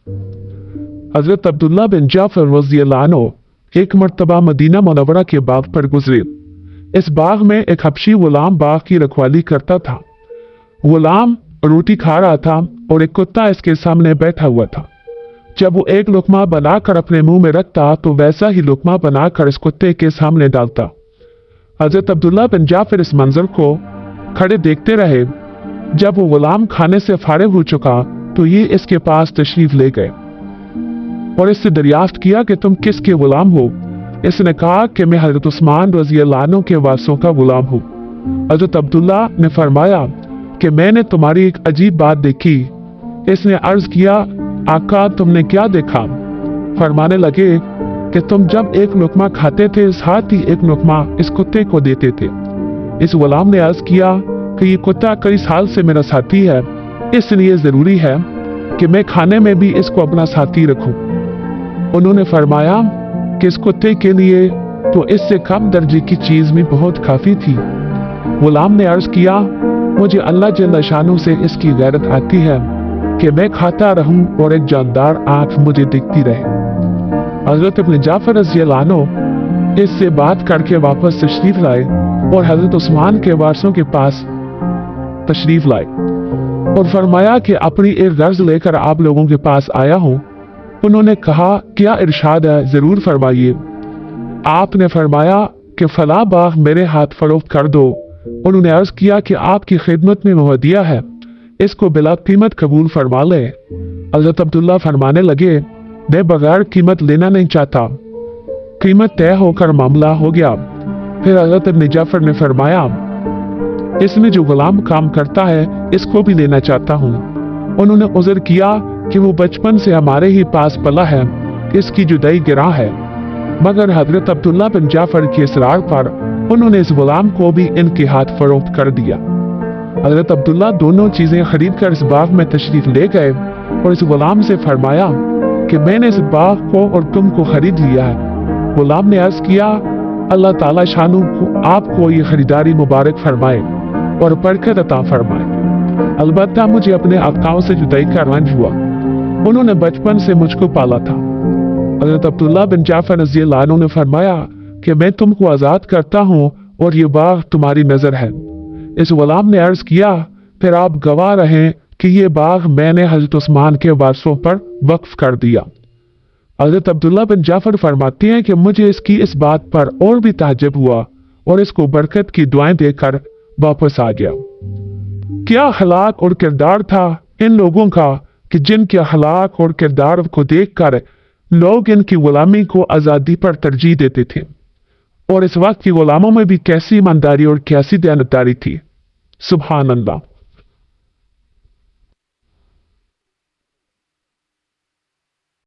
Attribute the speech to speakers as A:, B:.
A: हजरत अब्दुल्ला बिन जाफर रज़ियल्लाहु अन्हु एक मर्तबा मदीना मुनव्वरा के बाग पर गुजरे। इस बाग में एक हबशी गुलाम बाग की रखवाली करता था। गुलाम रोटी खा रहा था और एक कुत्ता इसके सामने बैठा हुआ था। जब वो एक लुकमा बनाकर अपने मुंह में रखता तो वैसा ही लुकमा बनाकर इस कुत्ते के सामने डालता। हजरत अब्दुल्ला बिन जाफर इस मंजर को खड़े देखते रहे। जब वो गुलाम खाने से फारिग हो चुका तो ये इसके पास तशरीफ ले गए और इससे दरियाफ्त किया कि तुम किसके गुलाम हो। इसने कहा कि मैं हजरत उस्मान रज़ियल्लाहु अन्हु के वारसों का गुलाम हूँ। हजरत अब्दुल्ला ने फरमाया कि मैंने तुम्हारी एक अजीब बात देखी। इसने अर्ज किया, आका तुमने क्या देखा? फरमाने लगे कि तुम जब एक लुकमा खाते थे साथ ही एक लुकमा इस कुत्ते को देते थे। इस गुलाम ने अर्ज किया कि ये कुत्ता कई साल से मेरा साथी है, इसलिए जरूरी है कि मैं खाने में भी इसको अपना साथी रखूं। उन्होंने फरमाया कि इस कुत्ते के लिए तो इससे कम दर्जे की चीज भी बहुत काफी थी। गुलाम ने अर्ज किया, मुझे अल्लाह जल्ल शानू से इसकी गैरत आती है कि मैं खाता रहूं और एक जानदार आंख मुझे दिखती रहे। हजरत इब्न जाफर रज़ियल्लाहु अन्हु इससे बात करके वापस तशरीफ लाए और हजरत उस्मान के वारसों के पास तशरीफ लाए और फरमाया कि अपनी एक गर्ज लेकर आप लोगों के पास आया हूं। उन्होंने कहा, क्या इरशाद है, जरूर फरमाइए। आपने फरमाया कि फला बाग मेरे हाथ फरोख्त कर दो। उन्होंने अर्ज किया कि आपकी खिदमत में मुहदिया है, इसको बिला कीमत कबूल फरमा ले। हजरत अब्दुल्ला फरमाने लगे, मैं बगैर कीमत लेना नहीं चाहता। कीमत तय होकर मामला हो गया। फिर हजरत इब्न जाफर ने फरमाया, इसमें जो गुलाम काम करता है इसको भी लेना चाहता हूँ। उन्होंने उज़र किया कि वो बचपन से हमारे ही पास पला है, इसकी जुदाई गिरा है। मगर हजरत अब्दुल्ला बिन जाफर के इसरार पर उन्होंने इस गुलाम को भी इनके हाथ फरोख्त कर दिया। हजरत अब्दुल्ला दोनों चीजें खरीद कर इस बाग में तशरीफ ले गए और इस गुलाम से फरमाया कि मैंने इस बाग को और तुमको खरीद लिया है। गुलाम ने अर्ज किया, अल्लाह ताला शानू को आपको ये खरीदारी मुबारक फरमाए और बरकत अता फरमाए। अलबत्ता मुझे अपने आकाओं से जुदाई का रंज हुआ, उन्होंने बचपन से मुझको पाला था। हजरत अब्दुल्ला बिन जाफर रज़ियल्लाहु अन्हु ने फरमाया कि मैं तुमको आजाद करता हूँ और ये बाग तुम्हारी नजर है। इस गुलाम ने अर्ज किया, फिर आप गवाह रहे कि ये बाग मैंने हजरत उस्मान के वारसों पर वक्फ कर दिया। हजरत अब्दुल्ला बिन जाफर फरमाते हैं कि मुझे इसकी इस बात पर और भी ताज्जुब हुआ और इसको बरकत की दुआएं देकर वापस आ गया। क्या अखलाक और किरदार था इन लोगों का कि जिनके अखलाक और किरदार को देखकर लोग इनकी गुलामी को आजादी पर तरजीह देते थे। और इस वक्त के गुलामों में भी कैसी ईमानदारी और कैसी दयानतदारी थी। सुभान अल्लाह।